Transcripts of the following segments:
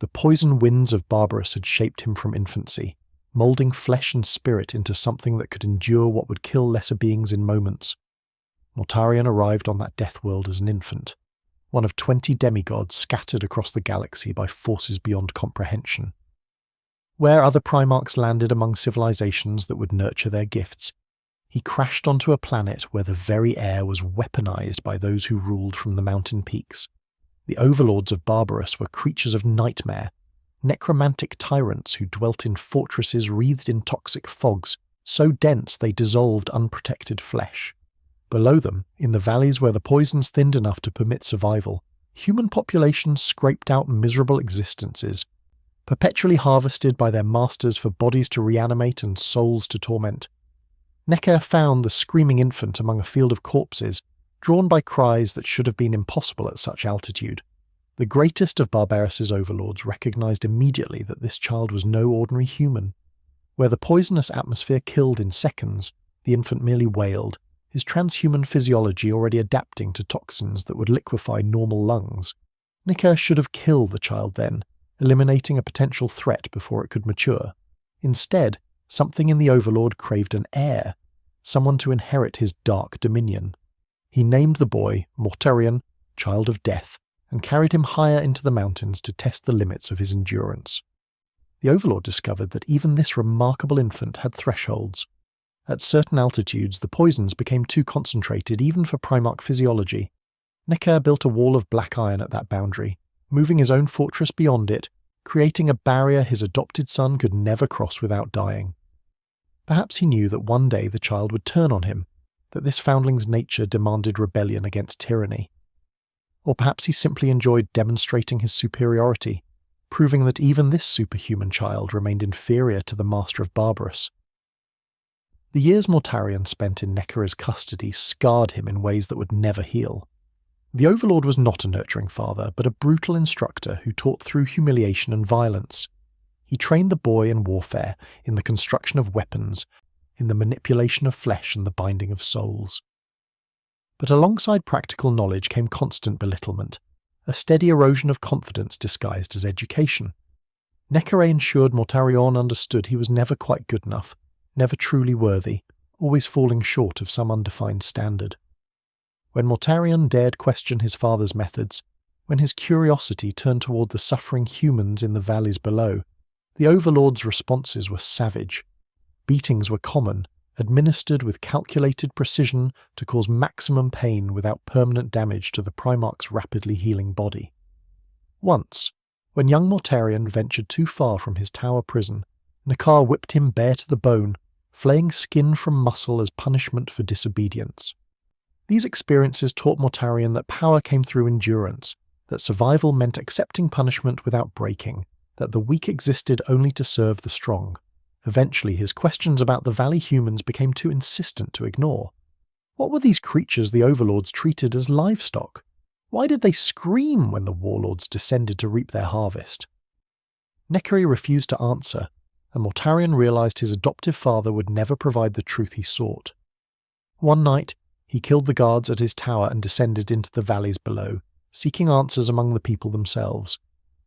The poison winds of Barbarous had shaped him from infancy, moulding flesh and spirit into something that could endure what would kill lesser beings in moments. Mortarion arrived on that death world as an infant, one of 20 demigods scattered across the galaxy by forces beyond comprehension. Where other Primarchs landed among civilizations that would nurture their gifts, he crashed onto a planet where the very air was weaponized by those who ruled from the mountain peaks. The overlords of Barbarous were creatures of nightmare, necromantic tyrants who dwelt in fortresses wreathed in toxic fogs, so dense they dissolved unprotected flesh. Below them, in the valleys where the poisons thinned enough to permit survival, human populations scraped out miserable existences, perpetually harvested by their masters for bodies to reanimate and souls to torment. Necker found the screaming infant among a field of corpses, drawn by cries that should have been impossible at such altitude. The greatest of Barbarous' overlords recognized immediately that this child was no ordinary human. Where the poisonous atmosphere killed in seconds, the infant merely wailed, his transhuman physiology already adapting to toxins that would liquefy normal lungs. Necker should have killed the child then, eliminating a potential threat before it could mature. Instead, something in the overlord craved an heir, someone to inherit his dark dominion. He named the boy Mortarion, Child of Death, and carried him higher into the mountains to test the limits of his endurance. The overlord discovered that even this remarkable infant had thresholds. At certain altitudes, the poisons became too concentrated even for Primarch physiology. Necker built a wall of black iron at that boundary, moving his own fortress beyond it, creating a barrier his adopted son could never cross without dying. Perhaps he knew that one day the child would turn on him, that this foundling's nature demanded rebellion against tyranny. Or perhaps he simply enjoyed demonstrating his superiority, proving that even this superhuman child remained inferior to the master of Barbarous. The years Mortarion spent in Necker's custody scarred him in ways that would never heal. The overlord was not a nurturing father, but a brutal instructor who taught through humiliation and violence. He trained the boy in warfare, in the construction of weapons, in the manipulation of flesh and the binding of souls. But alongside practical knowledge came constant belittlement, a steady erosion of confidence disguised as education. Necker ensured Mortarion understood he was never quite good enough, never truly worthy, always falling short of some undefined standard. When Mortarion dared question his father's methods, when his curiosity turned toward the suffering humans in the valleys below, the overlord's responses were savage. Beatings were common, administered with calculated precision to cause maximum pain without permanent damage to the Primarch's rapidly healing body. Once, when young Mortarion ventured too far from his tower prison, Necker whipped him bare to the bone, flaying skin from muscle as punishment for disobedience. These experiences taught Mortarion that power came through endurance, that survival meant accepting punishment without breaking, that the weak existed only to serve the strong. Eventually, his questions about the Valley humans became too insistent to ignore. What were these creatures the overlords treated as livestock? Why did they scream when the warlords descended to reap their harvest? Necker refused to answer, and Mortarion realized his adoptive father would never provide the truth he sought. One night, he killed the guards at his tower and descended into the valleys below, seeking answers among the people themselves.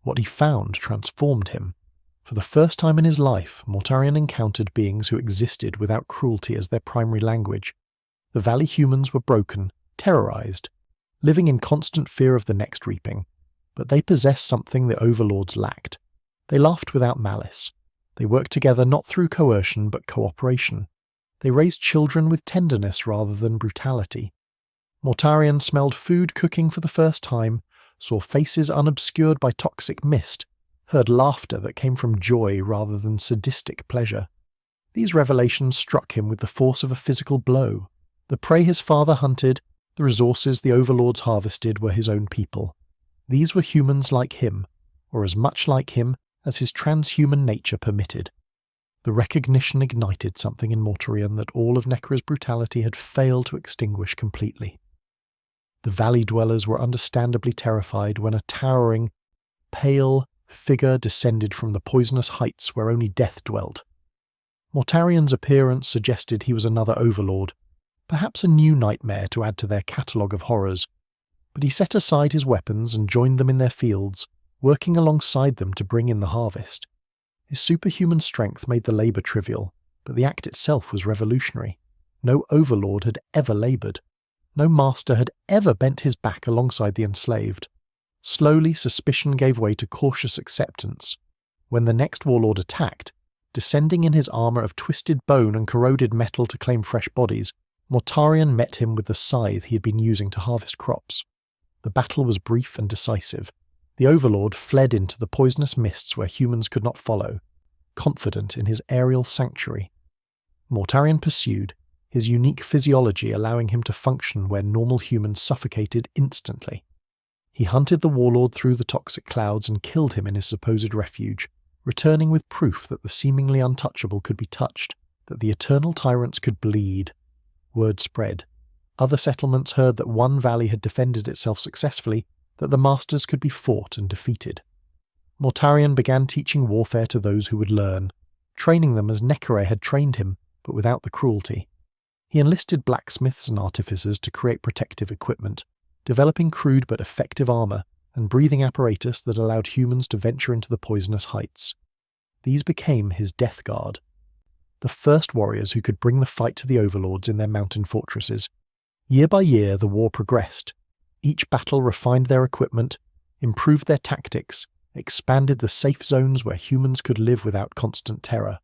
What he found transformed him. For the first time in his life, Mortarion encountered beings who existed without cruelty as their primary language. The Valley humans were broken, terrorized, living in constant fear of the next reaping, but they possessed something the overlords lacked. They laughed without malice. They worked together not through coercion but cooperation. They raised children with tenderness rather than brutality. Mortarion smelled food cooking for the first time, saw faces unobscured by toxic mist, heard laughter that came from joy rather than sadistic pleasure. These revelations struck him with the force of a physical blow. The prey his father hunted, the resources the overlords harvested were his own people. These were humans like him, or as much like him as his transhuman nature permitted. The recognition ignited something in Mortarion that all of Necker's brutality had failed to extinguish completely. The valley dwellers were understandably terrified when a towering, pale figure descended from the poisonous heights where only death dwelt. Mortarion's appearance suggested he was another overlord, perhaps a new nightmare to add to their catalogue of horrors, but he set aside his weapons and joined them in their fields, working alongside them to bring in the harvest. His superhuman strength made the labour trivial, but the act itself was revolutionary. No overlord had ever laboured. No master had ever bent his back alongside the enslaved. Slowly, suspicion gave way to cautious acceptance. When the next warlord attacked, descending in his armour of twisted bone and corroded metal to claim fresh bodies, Mortarion met him with the scythe he had been using to harvest crops. The battle was brief and decisive. The overlord fled into the poisonous mists where humans could not follow, confident in his aerial sanctuary. Mortarion pursued, his unique physiology allowing him to function where normal humans suffocated instantly. He hunted the warlord through the toxic clouds and killed him in his supposed refuge, returning with proof that the seemingly untouchable could be touched, that the eternal tyrants could bleed. Word spread. Other settlements heard that one valley had defended itself successfully, that the masters could be fought and defeated. Mortarion began teaching warfare to those who would learn, training them as Decay had trained him, but without the cruelty. He enlisted blacksmiths and artificers to create protective equipment, developing crude but effective armour and breathing apparatus that allowed humans to venture into the poisonous heights. These became his death guard, the first warriors who could bring the fight to the overlords in their mountain fortresses. Year by year the war progressed. Each battle refined their equipment, improved their tactics, expanded the safe zones where humans could live without constant terror.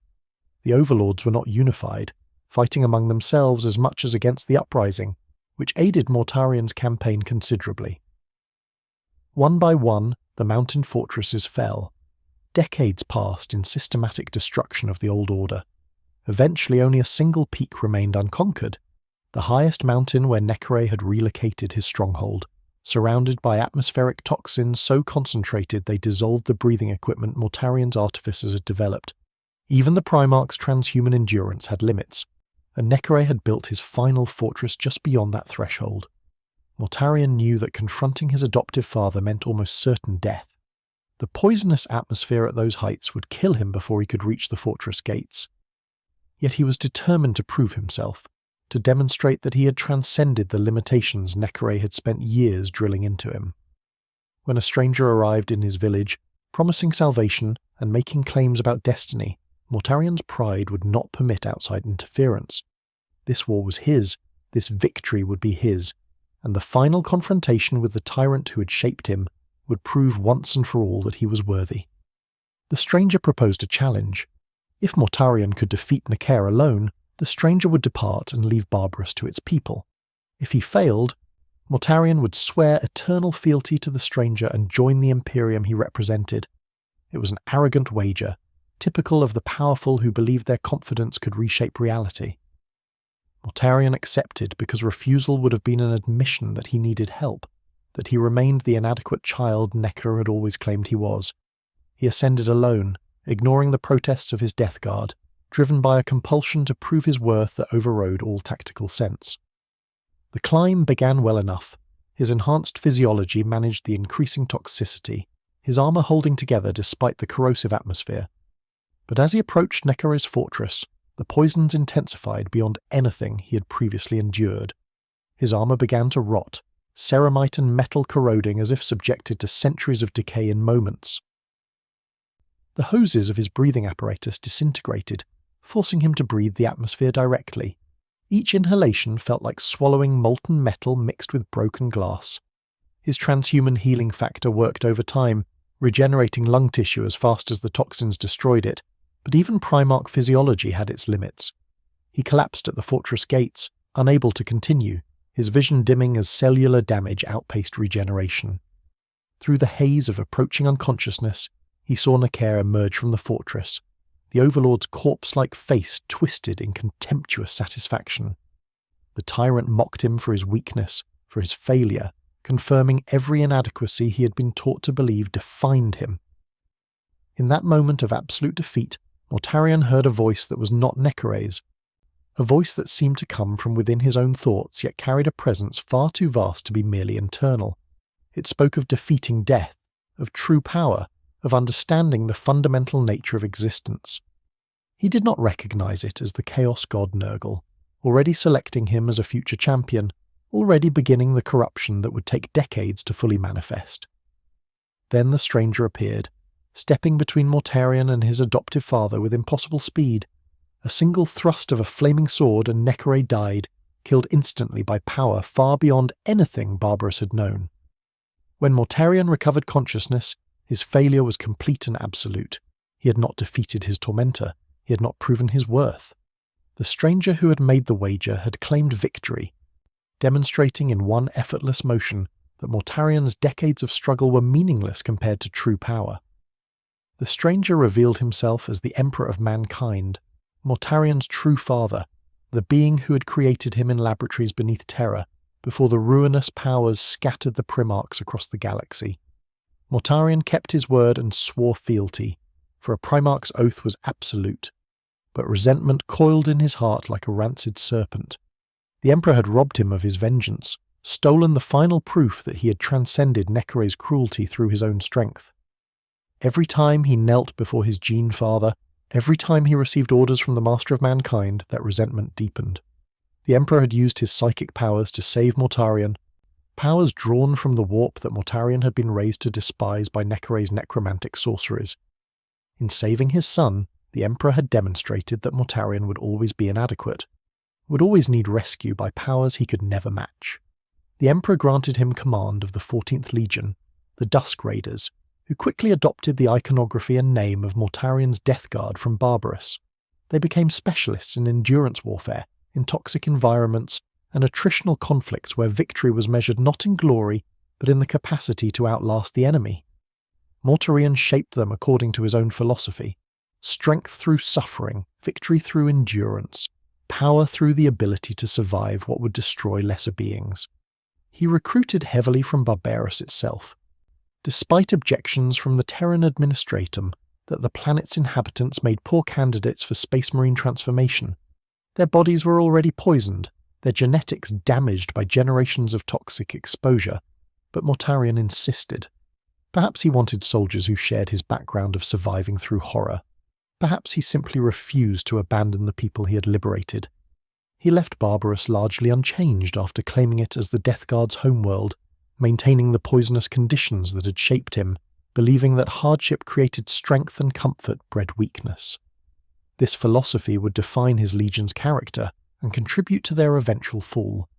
The overlords were not unified, fighting among themselves as much as against the uprising, which aided Mortarion's campaign considerably. One by one, the mountain fortresses fell. Decades passed in systematic destruction of the old order. Eventually only a single peak remained unconquered, the highest mountain where Decay had relocated his stronghold, surrounded by atmospheric toxins so concentrated they dissolved the breathing equipment Mortarion's artificers had developed. Even the Primarch's transhuman endurance had limits, and Decay had built his final fortress just beyond that threshold. Mortarion knew that confronting his adoptive father meant almost certain death. The poisonous atmosphere at those heights would kill him before he could reach the fortress gates. Yet he was determined to prove himself, to demonstrate that he had transcended the limitations Decay had spent years drilling into him. When a stranger arrived in his village, promising salvation and making claims about destiny, Mortarion's pride would not permit outside interference. This war was his, this victory would be his, and the final confrontation with the tyrant who had shaped him would prove once and for all that he was worthy. The stranger proposed a challenge. If Mortarion could defeat Decay alone, the stranger would depart and leave Barbarous to its people. If he failed, Mortarion would swear eternal fealty to the stranger and join the Imperium he represented. It was an arrogant wager, typical of the powerful who believed their confidence could reshape reality. Mortarion accepted because refusal would have been an admission that he needed help, that he remained the inadequate child Decay had always claimed he was. He ascended alone, ignoring the protests of his death guard, driven by a compulsion to prove his worth that overrode all tactical sense. The climb began well enough. His enhanced physiology managed the increasing toxicity, his armour holding together despite the corrosive atmosphere. But as he approached Decay's fortress, the poisons intensified beyond anything he had previously endured. His armour began to rot, ceramite and metal corroding as if subjected to centuries of decay in moments. The hoses of his breathing apparatus disintegrated, forcing him to breathe the atmosphere directly. Each inhalation felt like swallowing molten metal mixed with broken glass. His transhuman healing factor worked overtime, regenerating lung tissue as fast as the toxins destroyed it, but even Primarch physiology had its limits. He collapsed at the fortress gates, unable to continue, his vision dimming as cellular damage outpaced regeneration. Through the haze of approaching unconsciousness, he saw Decay emerge from the fortress, the Overlord's corpse-like face twisted in contemptuous satisfaction. The tyrant mocked him for his weakness, for his failure, confirming every inadequacy he had been taught to believe defined him. In that moment of absolute defeat, Mortarion heard a voice that was not Decay's, a voice that seemed to come from within his own thoughts yet carried a presence far too vast to be merely internal. It spoke of defeating death, of true power, of understanding the fundamental nature of existence. He did not recognize it as the Chaos God Nurgle, already selecting him as a future champion, already beginning the corruption that would take decades to fully manifest. Then the stranger appeared, stepping between Mortarion and his adoptive father with impossible speed. A single thrust of a flaming sword and Decay died, killed instantly by power far beyond anything Barbarous had known. When Mortarion recovered consciousness, his failure was complete and absolute. He had not defeated his tormentor. He had not proven his worth. The stranger who had made the wager had claimed victory, demonstrating in one effortless motion that Mortarion's decades of struggle were meaningless compared to true power. The stranger revealed himself as the Emperor of Mankind, Mortarion's true father, the being who had created him in laboratories beneath Terra, before the ruinous powers scattered the Primarchs across the galaxy. Mortarion kept his word and swore fealty, for a Primarch's oath was absolute. But resentment coiled in his heart like a rancid serpent. The Emperor had robbed him of his vengeance, stolen the final proof that he had transcended Decay's cruelty through his own strength. Every time he knelt before his gene father, every time he received orders from the Master of Mankind, that resentment deepened. The Emperor had used his psychic powers to save Mortarion, powers drawn from the warp that Mortarion had been raised to despise by Decay's necromantic sorceries. In saving his son, the Emperor had demonstrated that Mortarion would always be inadequate, would always need rescue by powers he could never match. The Emperor granted him command of the 14th Legion, the Dusk Raiders, who quickly adopted the iconography and name of Mortarion's Death Guard from Barbarous. They became specialists in endurance warfare, in toxic environments, and attritional conflicts where victory was measured not in glory, but in the capacity to outlast the enemy. Mortarion shaped them according to his own philosophy: strength through suffering, victory through endurance, power through the ability to survive what would destroy lesser beings. He recruited heavily from Barbarous itself. Despite objections from the Terran Administratum that the planet's inhabitants made poor candidates for Space Marine transformation, their bodies were already poisoned, their genetics damaged by generations of toxic exposure, but Mortarion insisted. Perhaps he wanted soldiers who shared his background of surviving through horror. Perhaps he simply refused to abandon the people he had liberated. He left Barbarous largely unchanged after claiming it as the Death Guard's homeworld, maintaining the poisonous conditions that had shaped him, believing that hardship created strength and comfort bred weakness. This philosophy would define his legion's character and contribute to their eventual fall.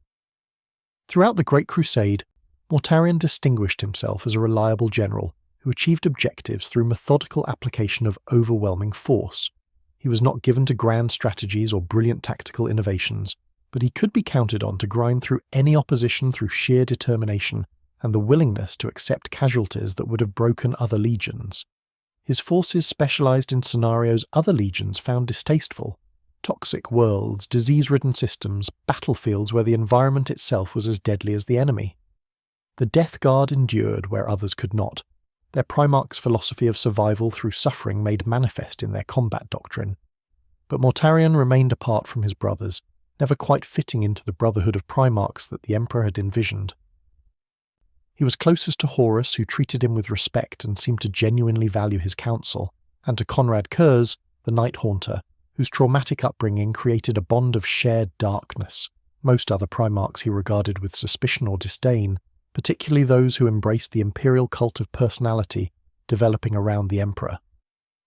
Throughout the Great Crusade, Mortarion distinguished himself as a reliable general who achieved objectives through methodical application of overwhelming force. He was not given to grand strategies or brilliant tactical innovations, but he could be counted on to grind through any opposition through sheer determination and the willingness to accept casualties that would have broken other legions. His forces specialized in scenarios other legions found distasteful: toxic worlds, disease-ridden systems, battlefields where the environment itself was as deadly as the enemy. The Death Guard endured where others could not, their Primarch's philosophy of survival through suffering made manifest in their combat doctrine. But Mortarion remained apart from his brothers, never quite fitting into the brotherhood of Primarchs that the Emperor had envisioned. He was closest to Horus, who treated him with respect and seemed to genuinely value his counsel, and to Conrad Kurz, the Night Haunter, whose traumatic upbringing created a bond of shared darkness. Most other Primarchs he regarded with suspicion or disdain, particularly those who embraced the imperial cult of personality developing around the Emperor.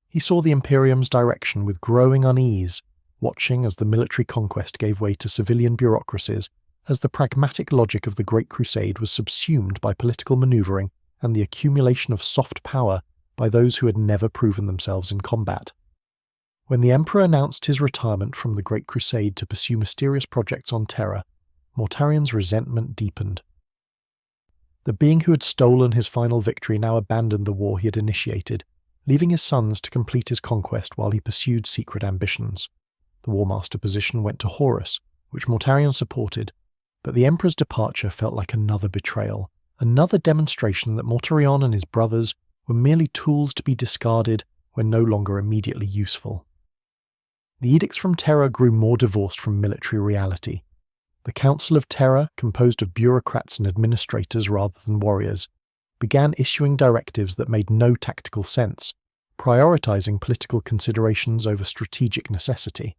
He saw the Imperium's direction with growing unease, watching as the military conquest gave way to civilian bureaucracies, as the pragmatic logic of the Great Crusade was subsumed by political maneuvering and the accumulation of soft power by those who had never proven themselves in combat. When the Emperor announced his retirement from the Great Crusade to pursue mysterious projects on Terra, Mortarion's resentment deepened. The being who had stolen his final victory now abandoned the war he had initiated, leaving his sons to complete his conquest while he pursued secret ambitions. The War Master position went to Horus, which Mortarion supported, but the Emperor's departure felt like another betrayal, another demonstration that Mortarion and his brothers were merely tools to be discarded when no longer immediately useful. The edicts from Terra grew more divorced from military reality. The Council of Terra, composed of bureaucrats and administrators rather than warriors, began issuing directives that made no tactical sense, prioritizing political considerations over strategic necessity.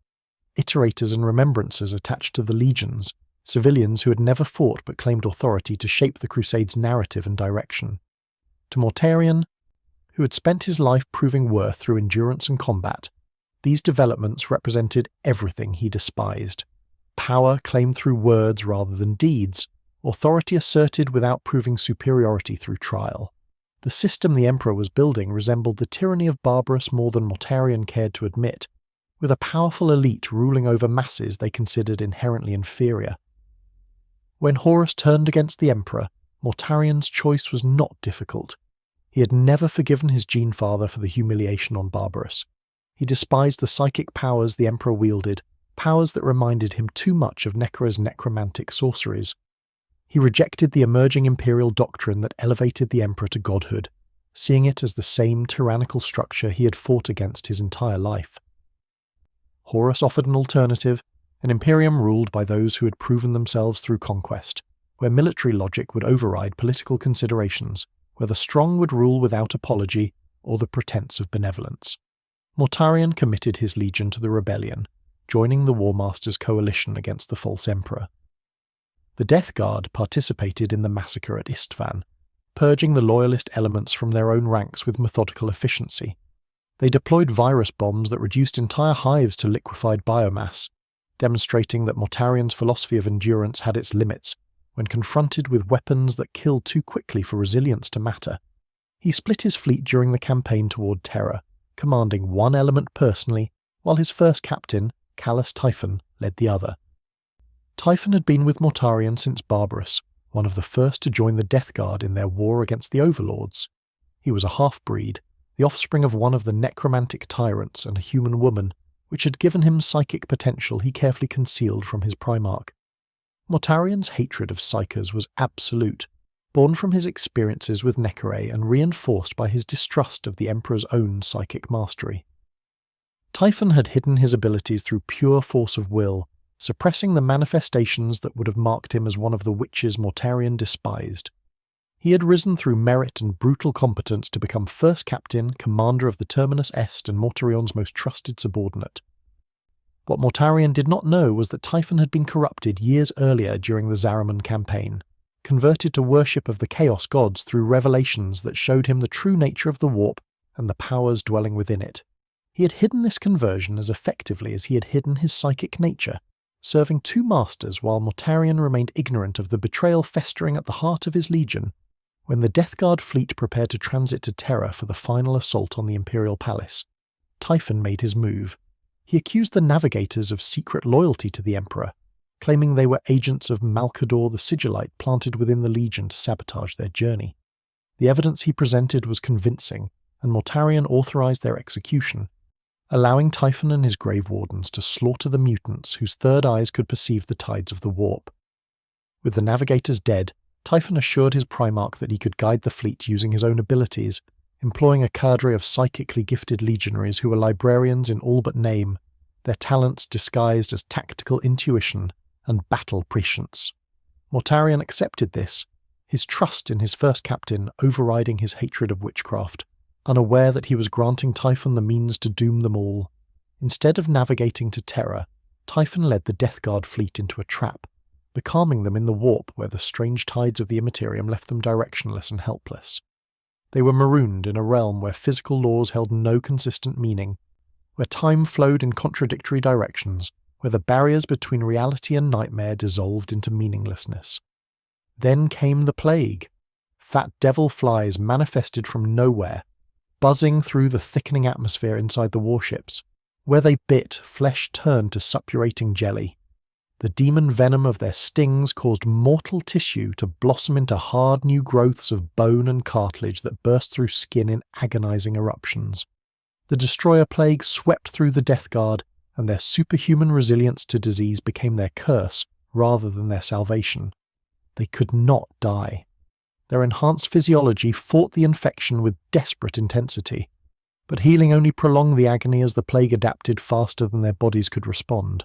Iterators and remembrancers attached to the legions, civilians who had never fought but claimed authority to shape the Crusade's narrative and direction. To Mortarion, who had spent his life proving worth through endurance and combat, these developments represented everything he despised. Power claimed through words rather than deeds, authority asserted without proving superiority through trial. The system the Emperor was building resembled the tyranny of Barbarous more than Mortarion cared to admit, with a powerful elite ruling over masses they considered inherently inferior. When Horus turned against the Emperor, Mortarion's choice was not difficult. He had never forgiven his gene-father for the humiliation on Barbarous. He despised the psychic powers the Emperor wielded, powers that reminded him too much of Necra's necromantic sorceries. He rejected the emerging imperial doctrine that elevated the Emperor to godhood, seeing it as the same tyrannical structure he had fought against his entire life. Horus offered an alternative, an imperium ruled by those who had proven themselves through conquest, where military logic would override political considerations, where the strong would rule without apology or the pretense of benevolence. Mortarion committed his legion to the rebellion, joining the War Masters' coalition against the false emperor. The Death Guard participated in the massacre at Istvan, purging the loyalist elements from their own ranks with methodical efficiency. They deployed virus bombs that reduced entire hives to liquefied biomass, demonstrating that Mortarion's philosophy of endurance had its limits when confronted with weapons that killed too quickly for resilience to matter. He split his fleet during the campaign toward Terra, commanding one element personally, while his first captain, Callus Typhon, led the other. Typhon had been with Mortarion since Barbarous, one of the first to join the Death Guard in their war against the Overlords. He was a half-breed, the offspring of one of the necromantic tyrants and a human woman, which had given him psychic potential he carefully concealed from his Primarch. Mortarion's hatred of psychers was absolute, born from his experiences with Necray and reinforced by his distrust of the Emperor's own psychic mastery. Typhon had hidden his abilities through pure force of will, suppressing the manifestations that would have marked him as one of the witches Mortarion despised. He had risen through merit and brutal competence to become first captain, commander of the Terminus Est and Mortarion's most trusted subordinate. What Mortarion did not know was that Typhon had been corrupted years earlier during the Zariman campaign, converted to worship of the Chaos Gods through revelations that showed him the true nature of the warp and the powers dwelling within it. He had hidden this conversion as effectively as he had hidden his psychic nature, serving two masters while Mortarion remained ignorant of the betrayal festering at the heart of his legion. When the Death Guard fleet prepared to transit to Terra for the final assault on the Imperial Palace, Typhon made his move. He accused the navigators of secret loyalty to the Emperor, claiming they were agents of Malcador the Sigillite planted within the Legion to sabotage their journey. The evidence he presented was convincing, and Mortarion authorized their execution, allowing Typhon and his Grave Wardens to slaughter the mutants whose third eyes could perceive the tides of the warp. With the navigators dead, Typhon assured his Primarch that he could guide the fleet using his own abilities, employing a cadre of psychically gifted legionaries who were librarians in all but name, their talents disguised as tactical intuition and battle prescience. Mortarion accepted this, his trust in his first captain overriding his hatred of witchcraft, unaware that he was granting Typhon the means to doom them all. Instead of navigating to Terra, Typhon led the Death Guard fleet into a trap, becalming them in the warp where the strange tides of the Immaterium left them directionless and helpless. They were marooned in a realm where physical laws held no consistent meaning, where time flowed in contradictory directions, where the barriers between reality and nightmare dissolved into meaninglessness. Then came the plague. Fat devil flies manifested from nowhere, buzzing through the thickening atmosphere inside the warships. Where they bit, flesh turned to suppurating jelly. The demon venom of their stings caused mortal tissue to blossom into hard new growths of bone and cartilage that burst through skin in agonizing eruptions. The destroyer plague swept through the Death Guard, and their superhuman resilience to disease became their curse rather than their salvation. They could not die. Their enhanced physiology fought the infection with desperate intensity, but healing only prolonged the agony as the plague adapted faster than their bodies could respond.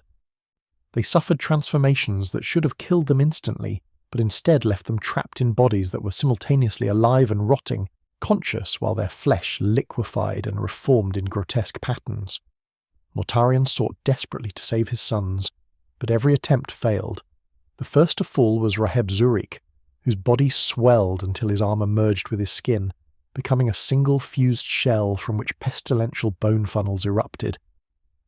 They suffered transformations that should have killed them instantly, but instead left them trapped in bodies that were simultaneously alive and rotting, conscious while their flesh liquefied and reformed in grotesque patterns. Mortarion sought desperately to save his sons, but every attempt failed. The first to fall was Raheb Zurich, whose body swelled until his armor merged with his skin, becoming a single fused shell from which pestilential bone funnels erupted.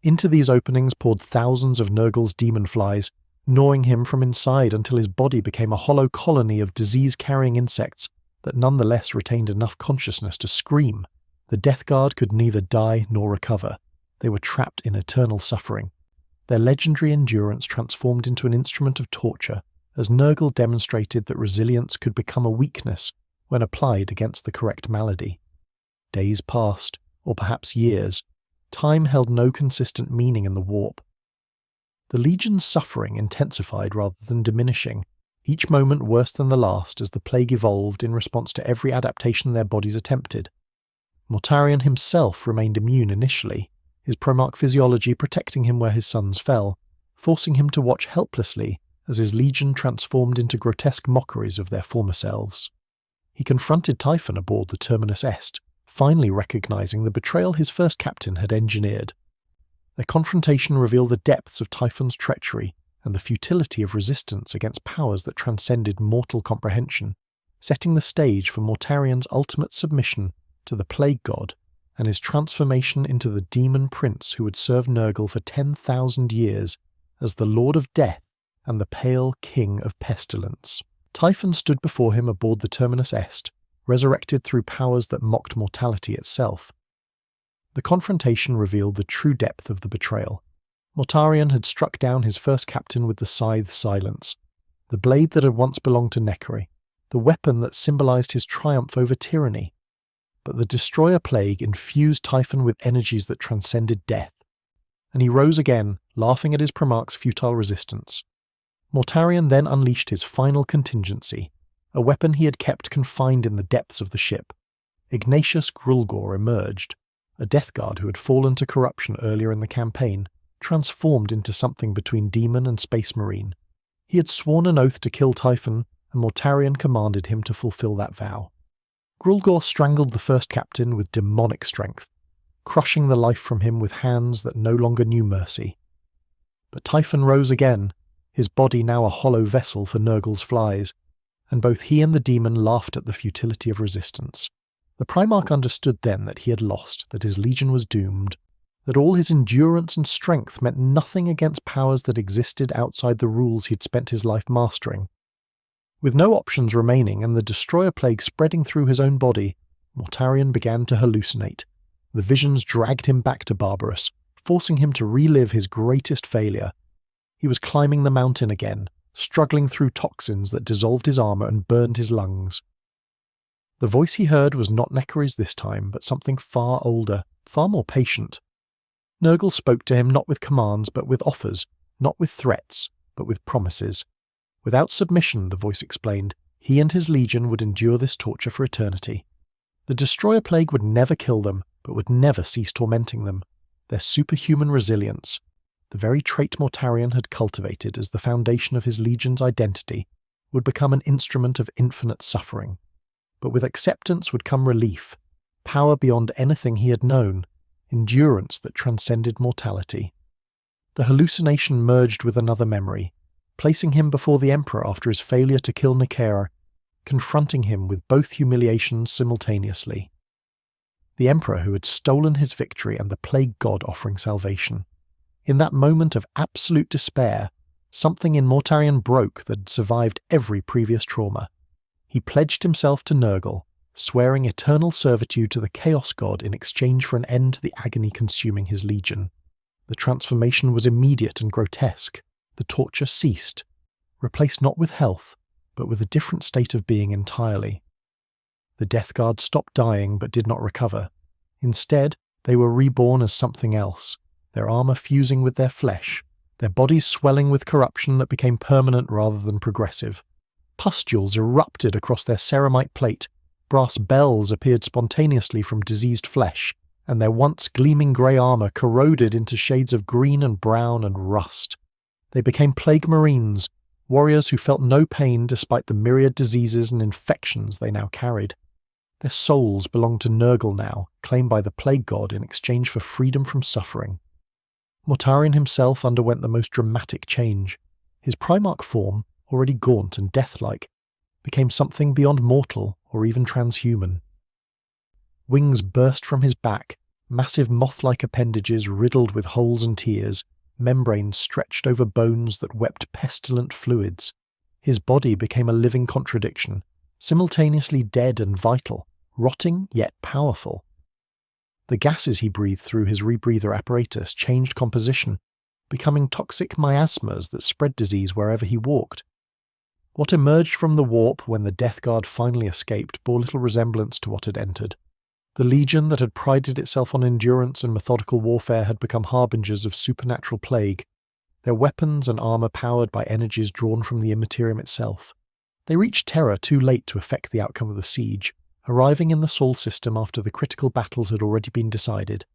Into these openings poured thousands of Nurgle's demon flies, gnawing him from inside until his body became a hollow colony of disease-carrying insects that nonetheless retained enough consciousness to scream. The Death Guard could neither die nor recover. They were trapped in eternal suffering. Their legendary endurance transformed into an instrument of torture, as Nurgle demonstrated that resilience could become a weakness when applied against the correct malady. Days passed, or perhaps years. Time held no consistent meaning in the warp. The Legion's suffering intensified rather than diminishing, each moment worse than the last as the plague evolved in response to every adaptation their bodies attempted. Mortarion himself remained immune initially, his Primarch physiology protecting him where his sons fell, forcing him to watch helplessly as his Legion transformed into grotesque mockeries of their former selves. He confronted Typhon aboard the Terminus Est, finally recognizing the betrayal his first captain had engineered. Their confrontation revealed the depths of Typhon's treachery and the futility of resistance against powers that transcended mortal comprehension, setting the stage for Mortarion's ultimate submission to the Plague God and his transformation into the demon prince who would serve Nurgle for 10,000 years as the Lord of Death and the Pale King of Pestilence. Typhon stood before him aboard the Terminus Est, resurrected through powers that mocked mortality itself. The confrontation revealed the true depth of the betrayal. Mortarion had struck down his first captain with the Scythe Silence, the blade that had once belonged to Neckery, the weapon that symbolized his triumph over tyranny. But the Destroyer Plague infused Typhon with energies that transcended death, and he rose again, laughing at his Primarch's futile resistance. Mortarion then unleashed his final contingency, a weapon he had kept confined in the depths of the ship. Ignatius Grulgor emerged, a Death Guard who had fallen to corruption earlier in the campaign, transformed into something between demon and space marine. He had sworn an oath to kill Typhon, and Mortarion commanded him to fulfill that vow. Grulgor strangled the first captain with demonic strength, crushing the life from him with hands that no longer knew mercy. But Typhon rose again, his body now a hollow vessel for Nurgle's flies, and both he and the demon laughed at the futility of resistance. The Primarch understood then that he had lost, that his Legion was doomed, that all his endurance and strength meant nothing against powers that existed outside the rules he'd spent his life mastering. With no options remaining and the Destroyer Plague spreading through his own body, Mortarion began to hallucinate. The visions dragged him back to Barbarous, forcing him to relive his greatest failure. He was climbing the mountain again, struggling through toxins that dissolved his armor and burned his lungs. The voice he heard was not Neckery's this time, but something far older, far more patient. Nurgle spoke to him not with commands but with offers, not with threats, but with promises. Without submission, the voice explained, he and his Legion would endure this torture for eternity. The Destroyer Plague would never kill them, but would never cease tormenting them. Their superhuman resilience, the very trait Mortarion had cultivated as the foundation of his Legion's identity, would become an instrument of infinite suffering. But with acceptance would come relief, power beyond anything he had known, endurance that transcended mortality. The hallucination merged with another memory, placing him before the Emperor after his failure to kill Necera, confronting him with both humiliations simultaneously. The Emperor who had stolen his victory and the Plague God offering salvation. In that moment of absolute despair, something in Mortarion broke that had survived every previous trauma. He pledged himself to Nurgle, swearing eternal servitude to the Chaos God in exchange for an end to the agony consuming his Legion. The transformation was immediate and grotesque. The torture ceased, replaced not with health, but with a different state of being entirely. The Death Guard stopped dying but did not recover. Instead, they were reborn as something else, their armor fusing with their flesh, their bodies swelling with corruption that became permanent rather than progressive. Pustules erupted across their ceramite plate, brass bells appeared spontaneously from diseased flesh, and their once gleaming grey armor corroded into shades of green and brown and rust. They became Plague Marines, warriors who felt no pain despite the myriad diseases and infections they now carried. Their souls belonged to Nurgle now, claimed by the Plague God in exchange for freedom from suffering. Mortarion himself underwent the most dramatic change. His Primarch form, already gaunt and death-like, became something beyond mortal or even transhuman. Wings burst from his back, massive moth-like appendages riddled with holes and tears, membranes stretched over bones that wept pestilent fluids. His body became a living contradiction, simultaneously dead and vital, rotting yet powerful. The gases he breathed through his rebreather apparatus changed composition, becoming toxic miasmas that spread disease wherever he walked. What emerged from the warp when the Death Guard finally escaped bore little resemblance to what had entered. The Legion that had prided itself on endurance and methodical warfare had become harbingers of supernatural plague, their weapons and armour powered by energies drawn from the Immaterium itself. They reached Terra too late to affect the outcome of the siege, arriving in the Sol system after the critical battles had already been decided.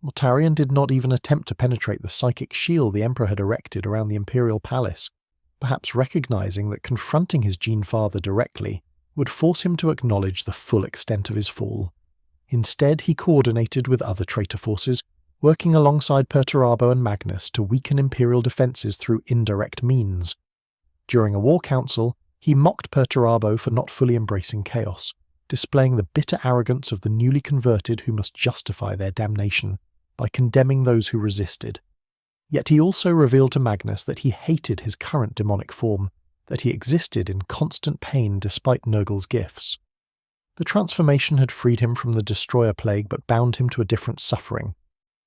Mortarion did not even attempt to penetrate the psychic shield the Emperor had erected around the Imperial Palace, perhaps recognizing that confronting his Gene Father directly would force him to acknowledge the full extent of his fall. Instead, he coordinated with other traitor forces, working alongside Perturabo and Magnus to weaken Imperial defences through indirect means. During a war council, he mocked Perturabo for not fully embracing chaos, displaying the bitter arrogance of the newly converted who must justify their damnation by condemning those who resisted. Yet he also revealed to Magnus that he hated his current demonic form, that he existed in constant pain despite Nurgle's gifts. The transformation had freed him from the Destroyer Plague but bound him to a different suffering,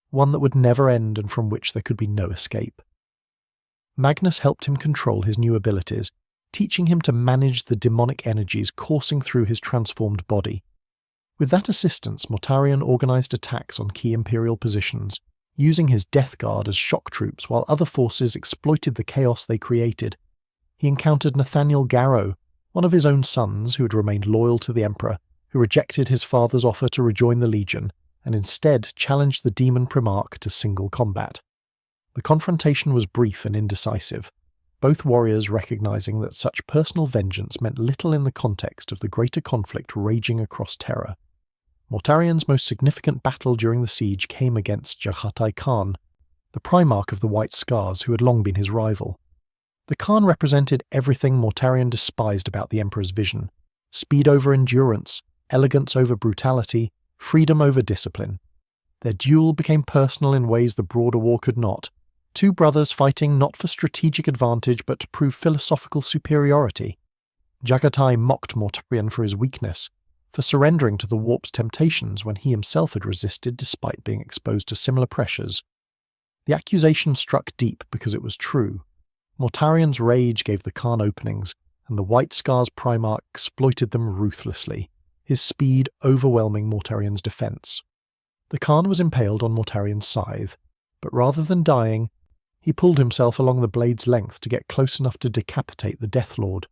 one that would never end and from which there could be no escape. Magnus helped him control his new abilities, teaching him to manage the demonic energies coursing through his transformed body. With that assistance, Mortarion organised attacks on key Imperial positions, using his Death Guard as shock troops while other forces exploited the chaos they created. He encountered Nathaniel Garrow, one of his own sons who had remained loyal to the Emperor, who rejected his father's offer to rejoin the Legion and instead challenged the Demon Primarch to single combat. The confrontation was brief and indecisive, both warriors recognizing that such personal vengeance meant little in the context of the greater conflict raging across Terra. Mortarion's most significant battle during the siege came against Jahatai Khan, the Primarch of the White Scars who had long been his rival. The Khan represented everything Mortarion despised about the Emperor's vision: speed over endurance, elegance over brutality, freedom over discipline. Their duel became personal in ways the broader war could not, two brothers fighting not for strategic advantage but to prove philosophical superiority. Jagatai mocked Mortarion for his weakness, for surrendering to the warp's temptations when he himself had resisted despite being exposed to similar pressures. The accusation struck deep because it was true. Mortarion's rage gave the Khan openings, and the White Scars Primarch exploited them ruthlessly, his speed overwhelming Mortarion's defence. The Khan was impaled on Mortarion's scythe, but rather than dying, he pulled himself along the blade's length to get close enough to decapitate the Death Lord.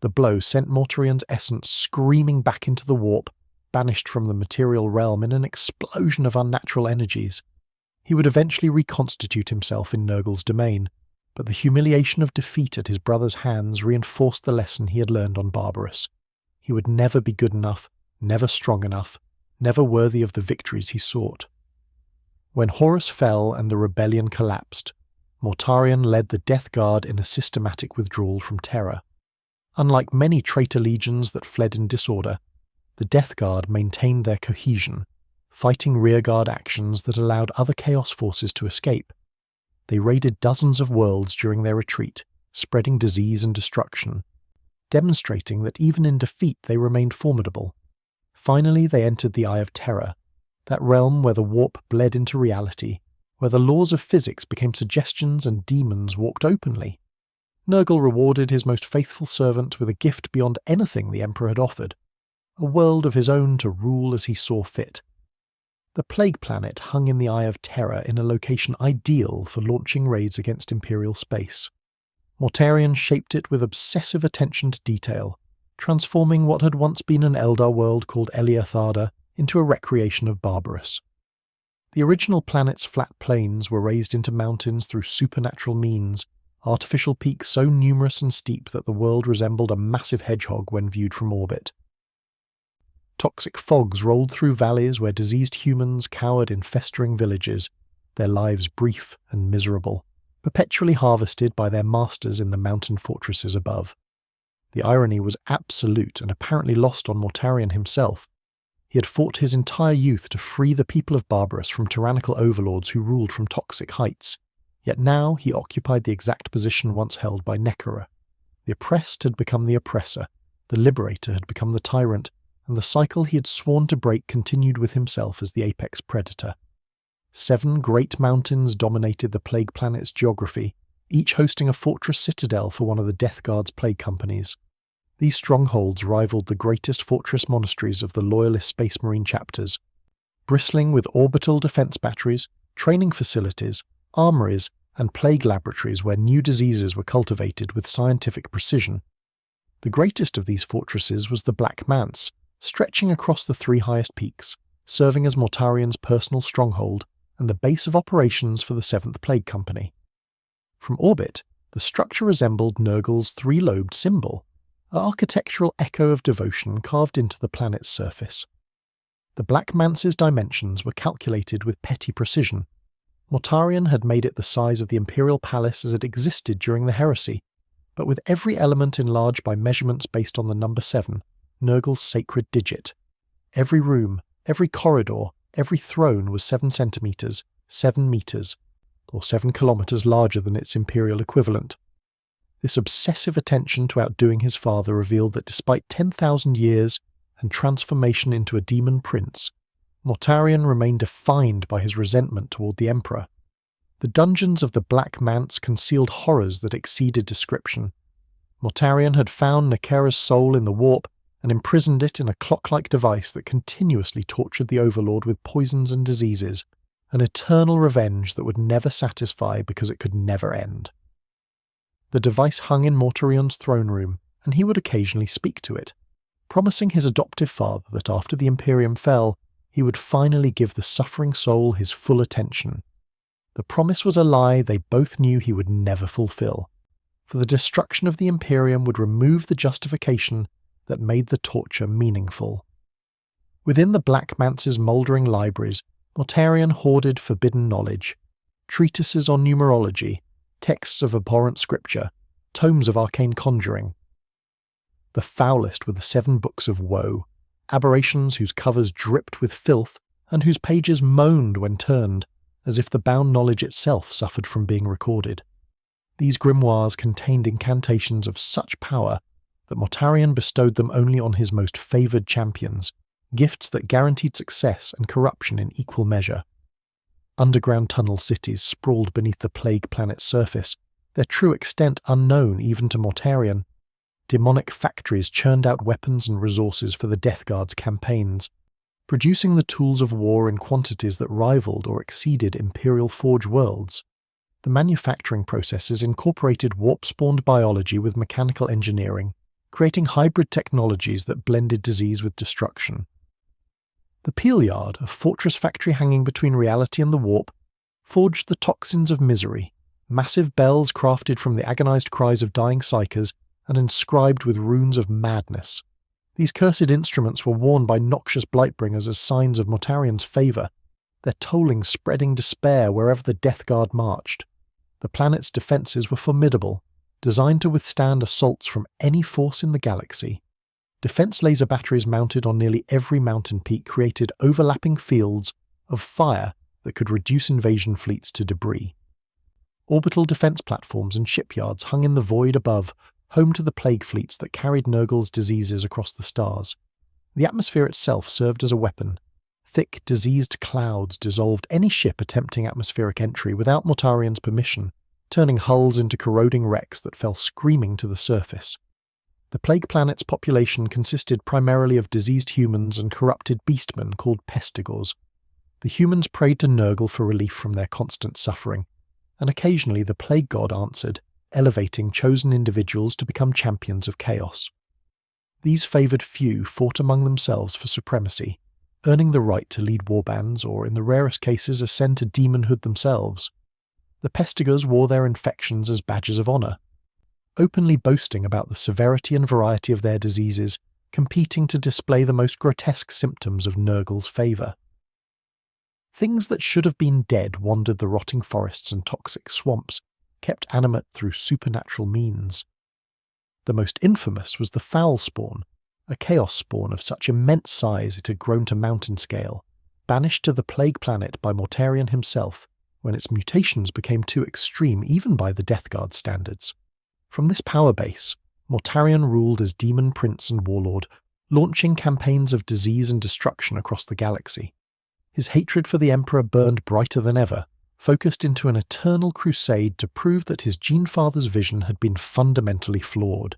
The blow sent Mortarion's essence screaming back into the warp, banished from the material realm in an explosion of unnatural energies. He would eventually reconstitute himself in Nurgle's domain, but the humiliation of defeat at his brother's hands reinforced the lesson he had learned on Barbarous. He would never be good enough, never strong enough, never worthy of the victories he sought. When Horus fell and the rebellion collapsed, Mortarion led the Death Guard in a systematic withdrawal from Terra. Unlike many traitor legions that fled in disorder, the Death Guard maintained their cohesion, fighting rearguard actions that allowed other Chaos forces to escape. They raided dozens of worlds during their retreat, spreading disease and destruction, demonstrating that even in defeat they remained formidable. Finally, they entered the Eye of Terror, that realm where the warp bled into reality, where the laws of physics became suggestions and demons walked openly. Nurgle rewarded his most faithful servant with a gift beyond anything the Emperor had offered, a world of his own to rule as he saw fit. The Plague Planet hung in the Eye of Terror in a location ideal for launching raids against Imperial space. Mortarion shaped it with obsessive attention to detail, transforming what had once been an Eldar world called Eliatharda into a recreation of Barbarous. The original planet's flat plains were raised into mountains through supernatural means, artificial peaks so numerous and steep that the world resembled a massive hedgehog when viewed from orbit. Toxic fogs rolled through valleys where diseased humans cowered in festering villages, their lives brief and miserable, perpetually harvested by their masters in the mountain fortresses above. The irony was absolute and apparently lost on Mortarion himself. He had fought his entire youth to free the people of Barbarus from tyrannical overlords who ruled from toxic heights, yet now he occupied the exact position once held by Necera. The oppressed had become the oppressor, the liberator had become the tyrant, and the cycle he had sworn to break continued with himself as the apex predator. 7 great mountains dominated the Plague Planet's geography, each hosting a fortress citadel for one of the Death Guard's plague companies. These strongholds rivaled the greatest fortress monasteries of the Loyalist Space Marine chapters, bristling with orbital defense batteries, training facilities, armories, and plague laboratories where new diseases were cultivated with scientific precision. The greatest of these fortresses was the Black Manse, stretching across the 3 highest peaks, serving as Mortarion's personal stronghold and the base of operations for the 7th Plague Company. From orbit, the structure resembled Nurgle's 3-lobed symbol, an architectural echo of devotion carved into the planet's surface. The Black Manse's dimensions were calculated with petty precision. Mortarion had made it the size of the Imperial Palace as it existed during the Heresy, but with every element enlarged by measurements based on the number 7, Nurgle's sacred digit. Every room, every corridor, every throne was 7 centimetres, 7 metres, or 7 kilometres larger than its Imperial equivalent. This obsessive attention to outdoing his father revealed that despite 10,000 years and transformation into a demon prince, Mortarion remained defined by his resentment toward the Emperor. The dungeons of the Black Manse concealed horrors that exceeded description. Mortarion had found Necera's soul in the warp and imprisoned it in a clock-like device that continuously tortured the Overlord with poisons and diseases, an eternal revenge that would never satisfy because it could never end. The device hung in Mortarion's throne room, and he would occasionally speak to it, promising his adoptive father that after the Imperium fell, he would finally give the suffering soul his full attention. The promise was a lie they both knew he would never fulfill, for the destruction of the Imperium would remove the justification that made the torture meaningful. Within the Black Manse's mouldering libraries, Mortarion hoarded forbidden knowledge, treatises on numerology, texts of abhorrent scripture, tomes of arcane conjuring. The foulest were the 7 books of woe, aberrations whose covers dripped with filth and whose pages moaned when turned, as if the bound knowledge itself suffered from being recorded. These grimoires contained incantations of such power that Mortarion bestowed them only on his most favoured champions, gifts that guaranteed success and corruption in equal measure. Underground tunnel cities sprawled beneath the plague planet's surface, their true extent unknown even to Mortarion. Demonic factories churned out weapons and resources for the Death Guard's campaigns, producing the tools of war in quantities that rivaled or exceeded Imperial Forge worlds. The manufacturing processes incorporated warp-spawned biology with mechanical engineering, creating hybrid technologies that blended disease with destruction. The Peel Yard, a fortress factory hanging between reality and the warp, forged the toxins of misery, massive bells crafted from the agonized cries of dying psychers and inscribed with runes of madness. These cursed instruments were worn by noxious Blightbringers as signs of Mortarion's favour, their tolling spreading despair wherever the Death Guard marched. The planet's defences were formidable, designed to withstand assaults from any force in the galaxy. Defense laser batteries mounted on nearly every mountain peak created overlapping fields of fire that could reduce invasion fleets to debris. Orbital defense platforms and shipyards hung in the void above, home to the plague fleets that carried Nurgle's diseases across the stars. The atmosphere itself served as a weapon. Thick, diseased clouds dissolved any ship attempting atmospheric entry without Mortarion's permission, turning hulls into corroding wrecks that fell screaming to the surface. The plague planet's population consisted primarily of diseased humans and corrupted beastmen called pestigors. The humans prayed to Nurgle for relief from their constant suffering, and occasionally the plague god answered, elevating chosen individuals to become champions of chaos. These favoured few fought among themselves for supremacy, earning the right to lead warbands or, in the rarest cases, ascend to demonhood themselves. The pestigors wore their infections as badges of honour, openly boasting about the severity and variety of their diseases, competing to display the most grotesque symptoms of Nurgle's favour. Things that should have been dead wandered the rotting forests and toxic swamps, kept animate through supernatural means. The most infamous was the foul spawn, a chaos spawn of such immense size it had grown to mountain scale, banished to the plague planet by Mortarion himself when its mutations became too extreme even by the Death Guard standards. From this power base, Mortarion ruled as demon prince and warlord, launching campaigns of disease and destruction across the galaxy. His hatred for the Emperor burned brighter than ever, focused into an eternal crusade to prove that his Genefather's vision had been fundamentally flawed.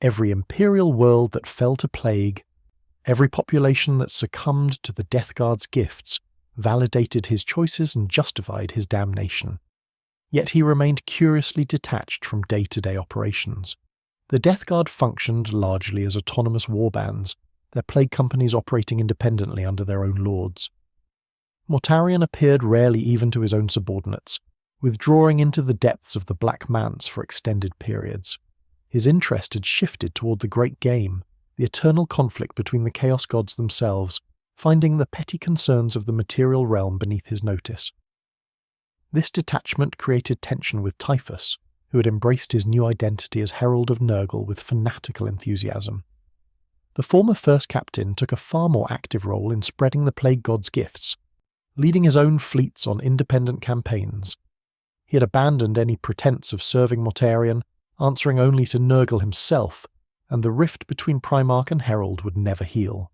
Every imperial world that fell to plague, every population that succumbed to the Death Guard's gifts, validated his choices and justified his damnation. Yet he remained curiously detached from day-to-day operations. The Death Guard functioned largely as autonomous warbands, their plague companies operating independently under their own lords. Mortarion appeared rarely even to his own subordinates, withdrawing into the depths of the Black Manse for extended periods. His interest had shifted toward the great game, the eternal conflict between the Chaos Gods themselves, finding the petty concerns of the material realm beneath his notice. This detachment created tension with Typhus, who had embraced his new identity as Herald of Nurgle with fanatical enthusiasm. The former First Captain took a far more active role in spreading the Plague God's gifts, leading his own fleets on independent campaigns. He had abandoned any pretense of serving Mortarion, answering only to Nurgle himself, and the rift between Primarch and Herald would never heal.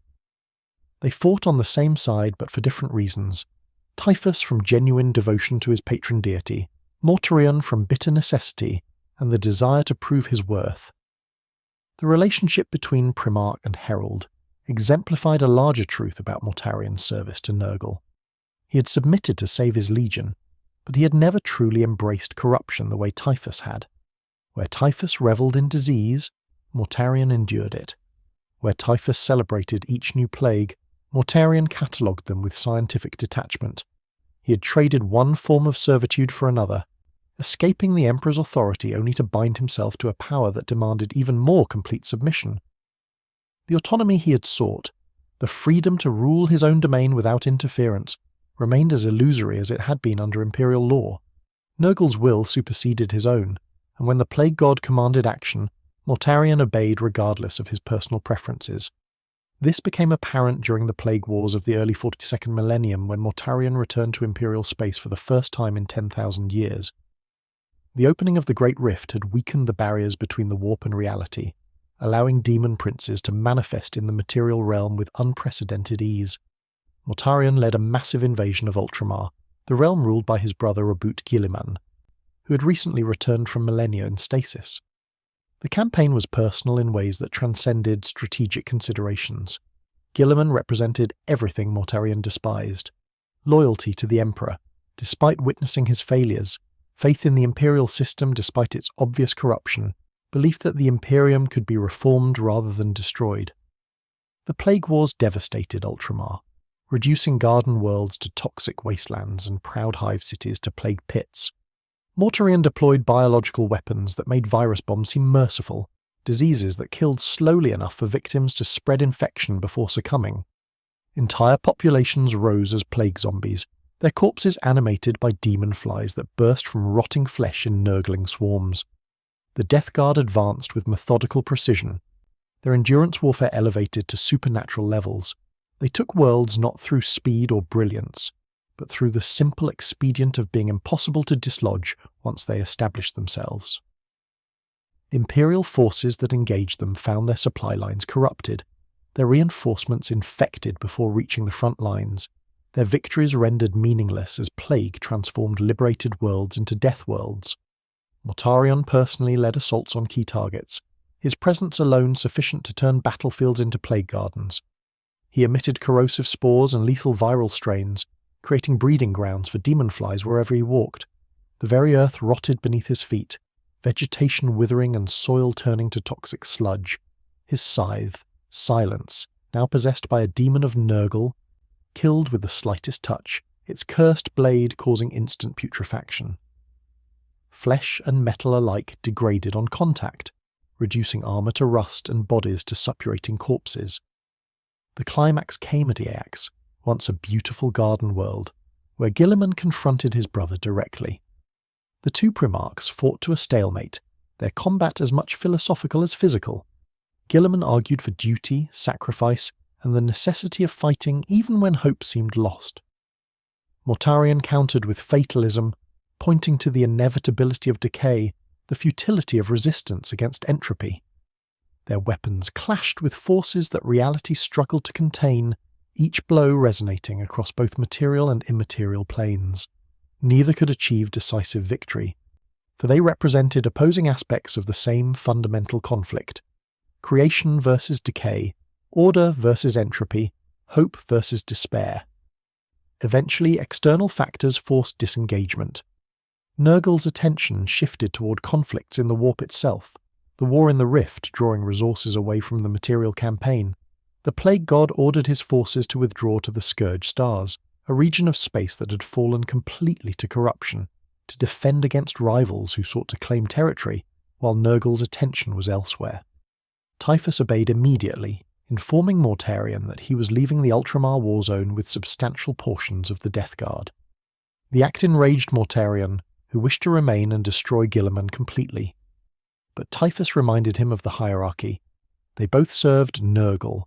They fought on the same side but for different reasons. Typhus from genuine devotion to his patron deity, Mortarion from bitter necessity and the desire to prove his worth. The relationship between Primarch and Herald exemplified a larger truth about Mortarion's service to Nurgle. He had submitted to save his legion, but he had never truly embraced corruption the way Typhus had. Where Typhus revelled in disease, Mortarion endured it. Where Typhus celebrated each new plague, Mortarion catalogued them with scientific detachment. He had traded one form of servitude for another, escaping the Emperor's authority only to bind himself to a power that demanded even more complete submission. The autonomy he had sought, the freedom to rule his own domain without interference, remained as illusory as it had been under Imperial law. Nurgle's will superseded his own, and when the Plague God commanded action, Mortarion obeyed regardless of his personal preferences. This became apparent during the Plague Wars of the early 42nd millennium when Mortarion returned to Imperial space for the first time in 10,000 years. The opening of the Great Rift had weakened the barriers between the warp and reality, allowing demon princes to manifest in the material realm with unprecedented ease. Mortarion led a massive invasion of Ultramar, the realm ruled by his brother Robut Guilliman, who had recently returned from millennia in stasis. The campaign was personal in ways that transcended strategic considerations. Guilliman represented everything Mortarion despised: loyalty to the Emperor, despite witnessing his failures, faith in the Imperial system despite its obvious corruption, belief that the Imperium could be reformed rather than destroyed. The Plague Wars devastated Ultramar, reducing garden worlds to toxic wastelands and proud hive cities to plague pits. Mortarion deployed biological weapons that made virus bombs seem merciful, diseases that killed slowly enough for victims to spread infection before succumbing. Entire populations rose as plague zombies, their corpses animated by demon flies that burst from rotting flesh in nurgling swarms. The Death Guard advanced with methodical precision, their endurance warfare elevated to supernatural levels. They took worlds not through speed or brilliance, but through the simple expedient of being impossible to dislodge once they established themselves. Imperial forces that engaged them found their supply lines corrupted, their reinforcements infected before reaching the front lines, their victories rendered meaningless as plague transformed liberated worlds into death worlds. Mortarion personally led assaults on key targets, his presence alone sufficient to turn battlefields into plague gardens. He emitted corrosive spores and lethal viral strains, creating breeding grounds for demon flies wherever he walked. The very earth rotted beneath his feet, vegetation withering and soil turning to toxic sludge. His scythe, Silence, now possessed by a demon of Nurgle, killed with the slightest touch, its cursed blade causing instant putrefaction. Flesh and metal alike degraded on contact, reducing armour to rust and bodies to suppurating corpses. The climax came at Eax, once a beautiful garden world, where Guilliman confronted his brother directly. The two Primarchs fought to a stalemate, their combat as much philosophical as physical. Guilliman argued for duty, sacrifice, and the necessity of fighting even when hope seemed lost. Mortarion countered with fatalism, pointing to the inevitability of decay, the futility of resistance against entropy. Their weapons clashed with forces that reality struggled to contain, each blow resonating across both material and immaterial planes. Neither could achieve decisive victory, for they represented opposing aspects of the same fundamental conflict: creation versus decay, order versus entropy, hope versus despair. Eventually, external factors forced disengagement. Nurgle's attention shifted toward conflicts in the warp itself, the war in the Rift drawing resources away from the material campaign. The Plague God ordered his forces to withdraw to the Scourge Stars, a region of space that had fallen completely to corruption, to defend against rivals who sought to claim territory, while Nurgle's attention was elsewhere. Typhus obeyed immediately, informing Mortarion that he was leaving the Ultramar war zone with substantial portions of the Death Guard. The act enraged Mortarion, who wished to remain and destroy Guilliman completely. But Typhus reminded him of the hierarchy. They both served Nurgle,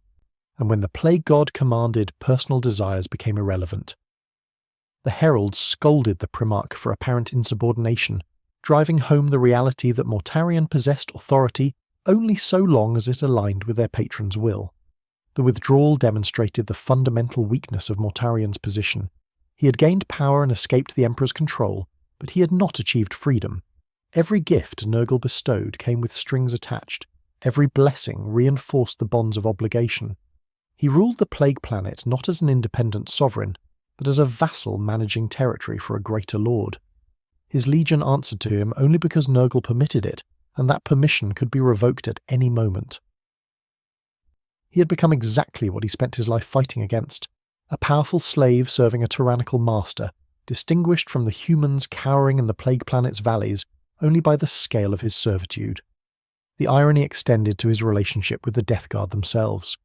and when the Plague God commanded, personal desires became irrelevant. The heralds scolded the Primarch for apparent insubordination, driving home the reality that Mortarion possessed authority only so long as it aligned with their patron's will. The withdrawal demonstrated the fundamental weakness of Mortarion's position. He had gained power and escaped the Emperor's control, but he had not achieved freedom. Every gift Nurgle bestowed came with strings attached. Every blessing reinforced the bonds of obligation. He ruled the Plague Planet not as an independent sovereign, but as a vassal managing territory for a greater lord. His legion answered to him only because Nurgle permitted it, and that permission could be revoked at any moment. He had become exactly what he spent his life fighting against: a powerful slave serving a tyrannical master, distinguished from the humans cowering in the Plague Planet's valleys only by the scale of his servitude. The irony extended to his relationship with the Death Guard themselves.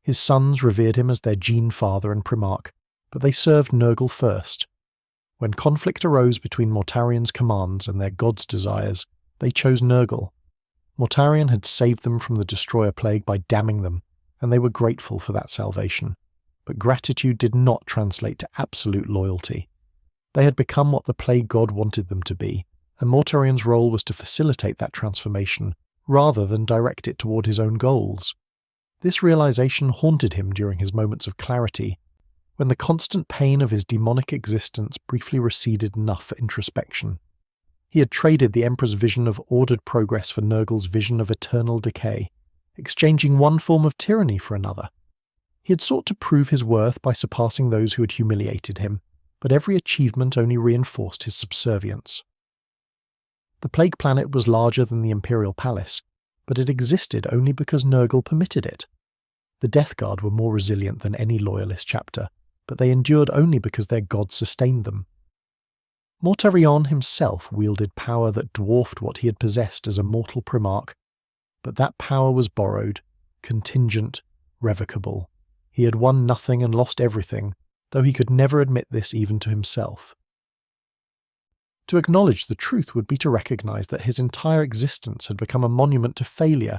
His sons revered him as their gene father and Primarch, but they served Nurgle first. When conflict arose between Mortarion's commands and their god's desires, they chose Nurgle. Mortarion had saved them from the Destroyer Plague by damning them, and they were grateful for that salvation. But gratitude did not translate to absolute loyalty. They had become what the Plague God wanted them to be, and Mortarion's role was to facilitate that transformation, rather than direct it toward his own goals. This realization haunted him during his moments of clarity, when the constant pain of his demonic existence briefly receded enough for introspection. He had traded the Emperor's vision of ordered progress for Nurgle's vision of eternal decay, exchanging one form of tyranny for another. He had sought to prove his worth by surpassing those who had humiliated him, but every achievement only reinforced his subservience. The Plague Planet was larger than the Imperial Palace, but it existed only because Nurgle permitted it. The Death Guard were more resilient than any Loyalist chapter, but they endured only because their god sustained them. Mortarion himself wielded power that dwarfed what he had possessed as a mortal Primarch, but that power was borrowed, contingent, revocable. He had won nothing and lost everything, though he could never admit this even to himself. To acknowledge the truth would be to recognize that his entire existence had become a monument to failure,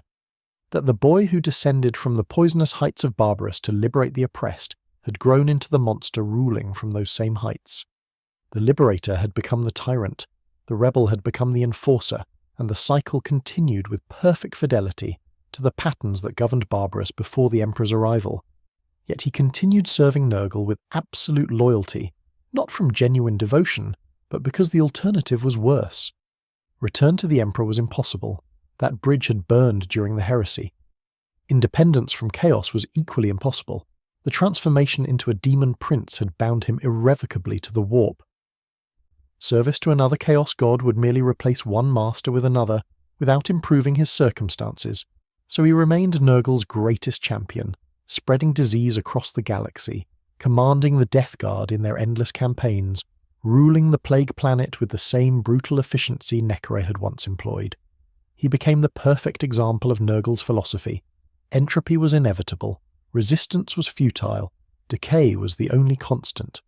that the boy who descended from the poisonous heights of Barbarous to liberate the oppressed had grown into the monster ruling from those same heights. The liberator had become the tyrant, the rebel had become the enforcer, and the cycle continued with perfect fidelity to the patterns that governed Barbarous before the Emperor's arrival. Yet he continued serving Nurgle with absolute loyalty, not from genuine devotion, but because the alternative was worse. Return to the Emperor was impossible. That bridge had burned during the heresy. Independence from chaos was equally impossible. The transformation into a demon prince had bound him irrevocably to the warp. Service to another chaos god would merely replace one master with another, without improving his circumstances, so he remained Nurgle's greatest champion, spreading disease across the galaxy, commanding the Death Guard in their endless campaigns, ruling the Plague Planet with the same brutal efficiency Necre had once employed. He became the perfect example of Nurgle's philosophy. Entropy was inevitable, resistance was futile, decay was the only constant.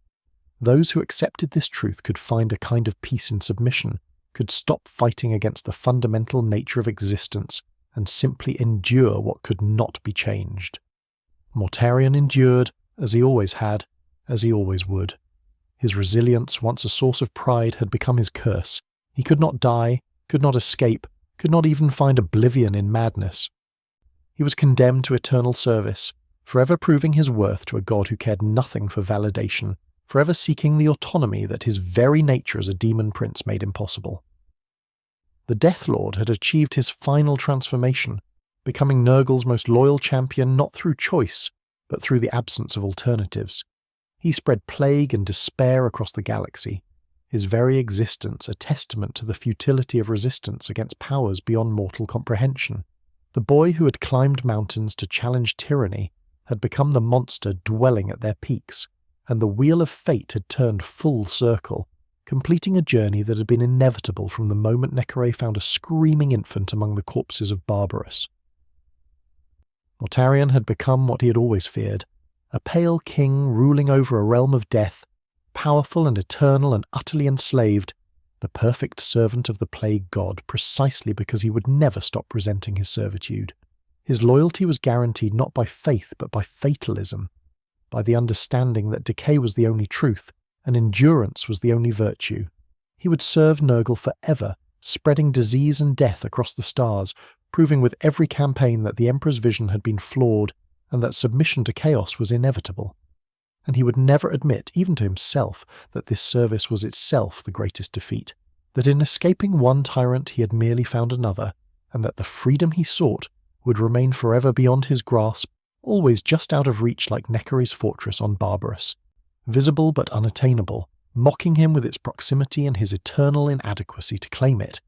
Those who accepted this truth could find a kind of peace in submission, could stop fighting against the fundamental nature of existence, and simply endure what could not be changed. Mortarion endured, as he always had, as he always would. His resilience, once a source of pride, had become his curse. He could not die, could not escape, could not even find oblivion in madness. He was condemned to eternal service, forever proving his worth to a god who cared nothing for validation, forever seeking the autonomy that his very nature as a demon prince made impossible. The Death Lord had achieved his final transformation, becoming Nurgle's most loyal champion not through choice, but through the absence of alternatives. He spread plague and despair across the galaxy, his very existence a testament to the futility of resistance against powers beyond mortal comprehension. The boy who had climbed mountains to challenge tyranny had become the monster dwelling at their peaks, and the wheel of fate had turned full circle, completing a journey that had been inevitable from the moment Decay found a screaming infant among the corpses of Barbarous. Mortarion had become what he had always feared, a pale king ruling over a realm of death, powerful and eternal and utterly enslaved, the perfect servant of the plague god precisely because he would never stop resenting his servitude. His loyalty was guaranteed not by faith but by fatalism, by the understanding that decay was the only truth, and endurance was the only virtue. He would serve Nurgle forever, spreading disease and death across the stars, proving with every campaign that the Emperor's vision had been flawed and that submission to chaos was inevitable. And he would never admit, even to himself, that this service was itself the greatest defeat, that in escaping one tyrant he had merely found another, and that the freedom he sought would remain forever beyond his grasp, always just out of reach like Decay's fortress on Barbarous, visible but unattainable, mocking him with its proximity and his eternal inadequacy to claim it,